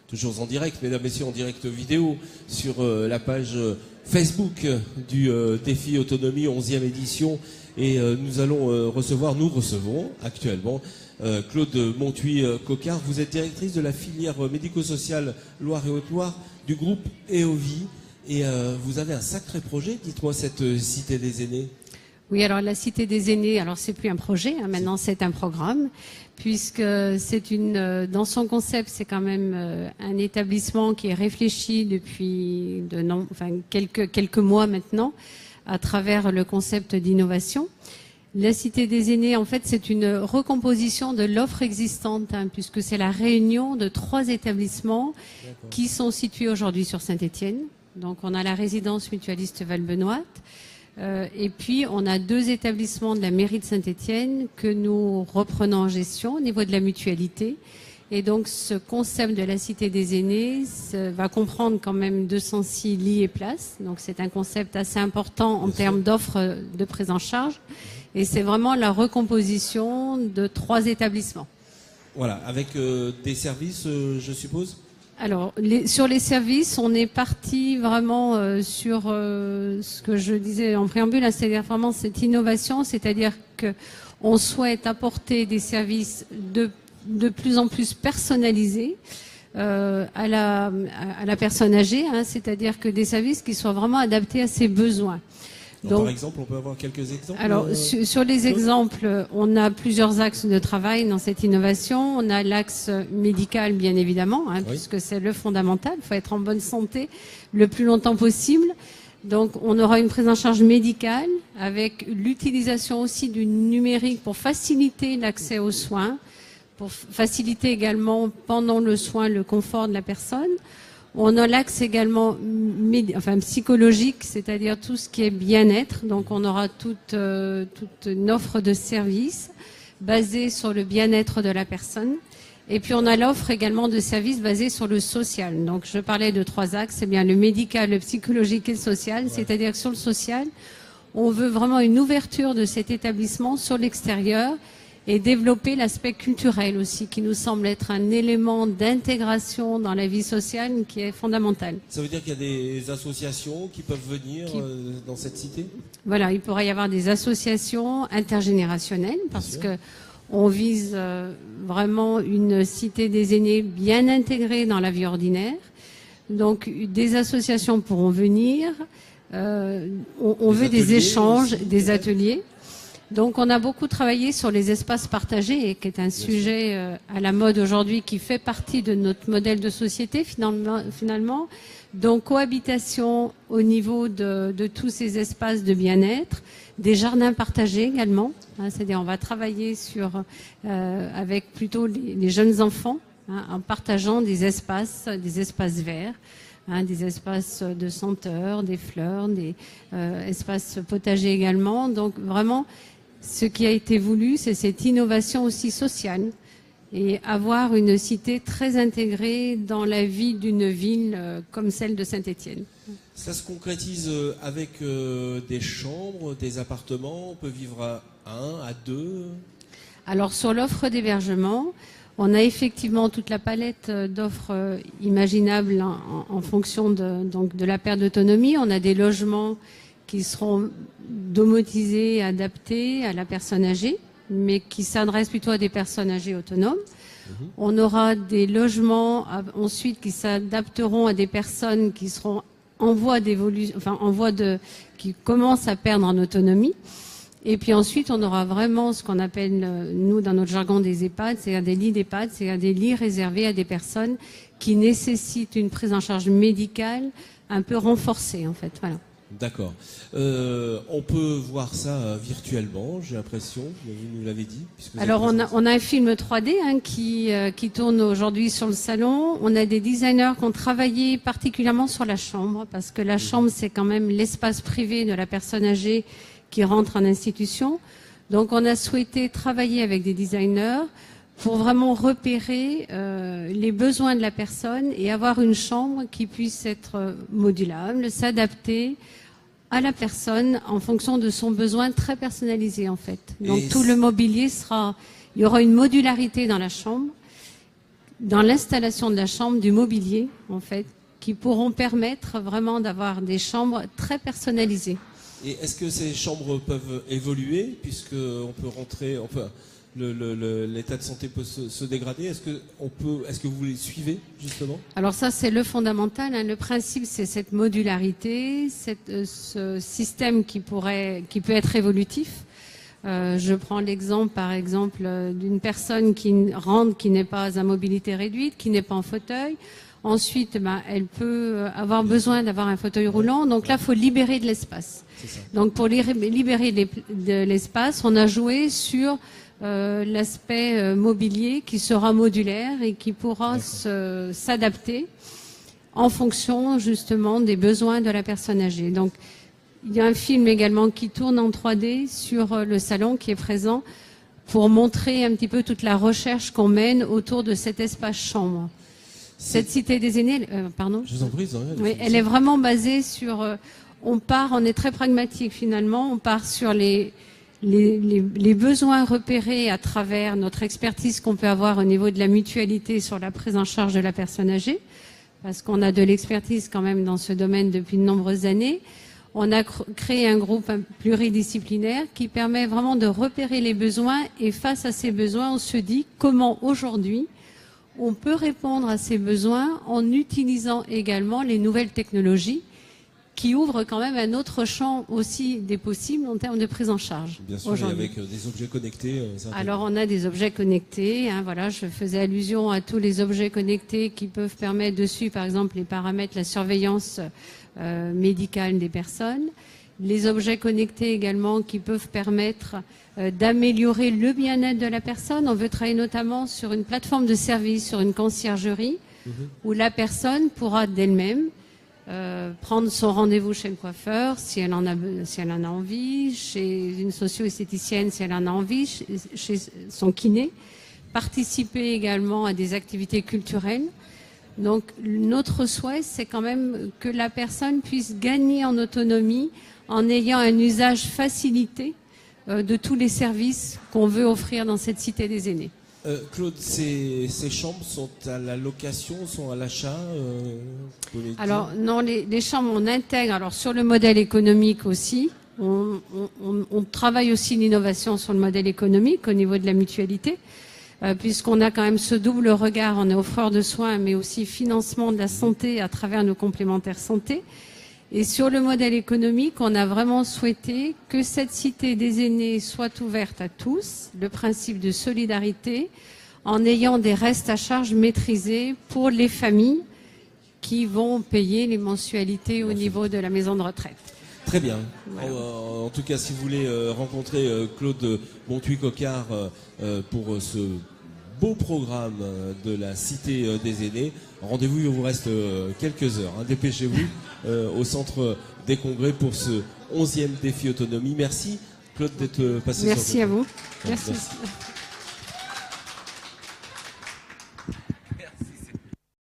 toujours en direct, mesdames, messieurs, en direct vidéo, sur la page Facebook du défi autonomie 11e édition. Et nous recevons actuellement Claude Montuy-Cocard. Vous êtes directrice de la filière médico-sociale Loire et Haute-Loire du groupe EOVI. Et vous avez un sacré projet, dites-moi, cette Cité des aînés. Oui, alors la Cité des aînés, alors c'est plus un projet, hein, maintenant c'est un programme, puisque c'est dans son concept, c'est quand même un établissement qui est réfléchi depuis quelques mois maintenant, à travers le concept d'innovation. La Cité des aînés, en fait, c'est une recomposition de l'offre existante, hein, puisque c'est la réunion de 3 établissements qui sont situés aujourd'hui sur Saint-Étienne. Donc on a la résidence mutualiste Val-Benoît. Et puis, on a 2 établissements de la mairie de Saint-Étienne que nous reprenons en gestion au niveau de la mutualité. Et donc, ce concept de la Cité des aînés va comprendre quand même 206 lits et places. Donc, c'est un concept assez important en termes d'offres de prise en charge. Et c'est vraiment la recomposition de 3 établissements. Voilà, avec des services, je suppose ? Alors, sur les services, on est parti vraiment sur ce que je disais en préambule, hein, c'est-à-dire vraiment cette innovation, c'est-à-dire qu'on souhaite apporter des services de plus en plus personnalisés à la personne âgée, hein, c'est-à-dire que des services qui soient vraiment adaptés à ses besoins. Donc, par exemple, on peut avoir quelques exemples. Alors, sur les exemples, on a plusieurs axes de travail dans cette innovation. On a l'axe médical, bien évidemment, hein, puisque c'est le fondamental. Il faut être en bonne santé le plus longtemps possible. Donc, on aura une prise en charge médicale avec l'utilisation aussi du numérique pour faciliter l'accès aux soins, pour faciliter également pendant le soin le confort de la personne. On a l'axe également psychologique, c'est-à-dire tout ce qui est bien-être. Donc, on aura toute une offre de services basée sur le bien-être de la personne. Et puis, on a l'offre également de services basés sur le social. Donc, je parlais de 3 axes. C'est bien le médical, le psychologique et le social. Ouais. C'est-à-dire que sur le social, on veut vraiment une ouverture de cet établissement sur l'extérieur et développer l'aspect culturel aussi, qui nous semble être un élément d'intégration dans la vie sociale qui est fondamental. Ça veut dire qu'il y a des associations qui peuvent venir dans cette cité ? Voilà, il pourrait y avoir des associations intergénérationnelles, parce que on vise vraiment une cité des aînés bien intégrée dans la vie ordinaire. Donc, des associations pourront venir. On veut des échanges, aussi, des ateliers. Donc, on a beaucoup travaillé sur les espaces partagés, qui est un sujet à la mode aujourd'hui, qui fait partie de notre modèle de société finalement. Donc, cohabitation au niveau de tous ces espaces de bien-être, des jardins partagés également. Hein, c'est-à-dire, on va travailler avec plutôt les jeunes enfants, hein, en partageant des espaces verts. Hein, des espaces de senteurs, des fleurs, des espaces potagers également. Donc, vraiment, ce qui a été voulu, c'est cette innovation aussi sociale et avoir une cité très intégrée dans la vie d'une ville comme celle de Saint-Étienne. Ça se concrétise avec des chambres, des appartements. On peut vivre à 1, à 2. Alors, sur l'offre d'hébergement, on a effectivement toute la palette d'offres imaginables en fonction de la perte d'autonomie. On a des logements qui seront domotisés, adaptés à la personne âgée, mais qui s'adressent plutôt à des personnes âgées autonomes. On aura des logements ensuite qui s'adapteront à des personnes qui seront en voie d'évolution, qui commencent à perdre en autonomie. Et puis ensuite, on aura vraiment ce qu'on appelle, nous, dans notre jargon, des EHPAD, c'est-à-dire des lits d'EHPAD, c'est-à-dire des lits réservés à des personnes qui nécessitent une prise en charge médicale un peu renforcée, en fait. Voilà. D'accord. On peut voir ça virtuellement, j'ai l'impression, vous nous l'avez dit. Alors, on a un film 3D qui tourne aujourd'hui sur le salon. On a des designers qui ont travaillé particulièrement sur la chambre, parce que la chambre, c'est quand même l'espace privé de la personne âgée qui rentre en institution. Donc, on a souhaité travailler avec des designers pour vraiment repérer les besoins de la personne et avoir une chambre qui puisse être modulable, s'adapter à la personne en fonction de son besoin très personnalisé, en fait. Donc, tout le mobilier il y aura une modularité dans la chambre dans l'installation de la chambre, du mobilier, en fait, qui pourront permettre vraiment d'avoir des chambres très personnalisées. Et est-ce que ces chambres peuvent évoluer, puisqu'on peut rentrer, enfin, l'état de santé peut se dégrader? Est-ce que vous les suivez, justement? Alors ça, c'est le fondamental, hein. Le principe, c'est cette modularité, ce système qui peut être évolutif. Je prends l'exemple, par exemple, d'une personne qui rentre, qui n'est pas à mobilité réduite, qui n'est pas en fauteuil. Ensuite, elle peut avoir besoin d'avoir un fauteuil roulant. Donc là, il faut libérer de l'espace. Donc pour libérer de l'espace, on a joué sur l'aspect mobilier qui sera modulaire et qui pourra s'adapter en fonction justement des besoins de la personne âgée. Donc il y a un film également qui tourne en 3D sur le salon qui est présent pour montrer un petit peu toute la recherche qu'on mène autour de cet espace chambre. Cette cité des aînés, pardon. Je vous en prie, oui, elle est vraiment basée sur. On est très pragmatique finalement. On part sur les besoins repérés à travers notre expertise qu'on peut avoir au niveau de la mutualité sur la prise en charge de la personne âgée, parce qu'on a de l'expertise quand même dans ce domaine depuis de nombreuses années. On a créé un groupe pluridisciplinaire qui permet vraiment de repérer les besoins et face à ces besoins, on se dit comment aujourd'hui on peut répondre à ces besoins en utilisant également les nouvelles technologies qui ouvrent quand même un autre champ aussi des possibles en termes de prise en charge. Bien sûr, et avec des objets connectés. Alors on a des objets connectés, hein, voilà, je faisais allusion à tous les objets connectés qui peuvent permettre dessus, par exemple, les paramètres, la surveillance médicale des personnes. Les objets connectés également qui peuvent permettre d'améliorer le bien-être de la personne. On veut travailler notamment sur une plateforme de service, sur une conciergerie, où la personne pourra d'elle-même prendre son rendez-vous chez le coiffeur si elle en a envie, chez une socio-esthéticienne si elle en a envie, chez son kiné, participer également à des activités culturelles. Donc notre souhait, c'est quand même que la personne puisse gagner en autonomie en ayant un usage facilité de tous les services qu'on veut offrir dans cette cité des aînés. Claude, ces chambres sont à la location, sont à l'achat Alors non, les chambres, on intègre, alors sur le modèle économique aussi, on travaille aussi l'innovation sur le modèle économique au niveau de la mutualité, puisqu'on a quand même ce double regard, on est offreur de soins, mais aussi financement de la santé à travers nos complémentaires santé. Et sur le modèle économique, on a vraiment souhaité que cette cité des aînés soit ouverte à tous, le principe de solidarité, en ayant des restes à charge maîtrisés pour les familles qui vont payer les mensualités au niveau de la maison de retraite. Très bien. Voilà. En tout cas, si vous voulez rencontrer Claude Bontuit-Coquard pour ce beau programme de la Cité des Aînés, rendez-vous, il vous reste quelques heures. Hein, dépêchez-vous au Centre des Congrès pour ce 11e défi autonomie. Merci Claude d'être passé. Merci à vous. Merci.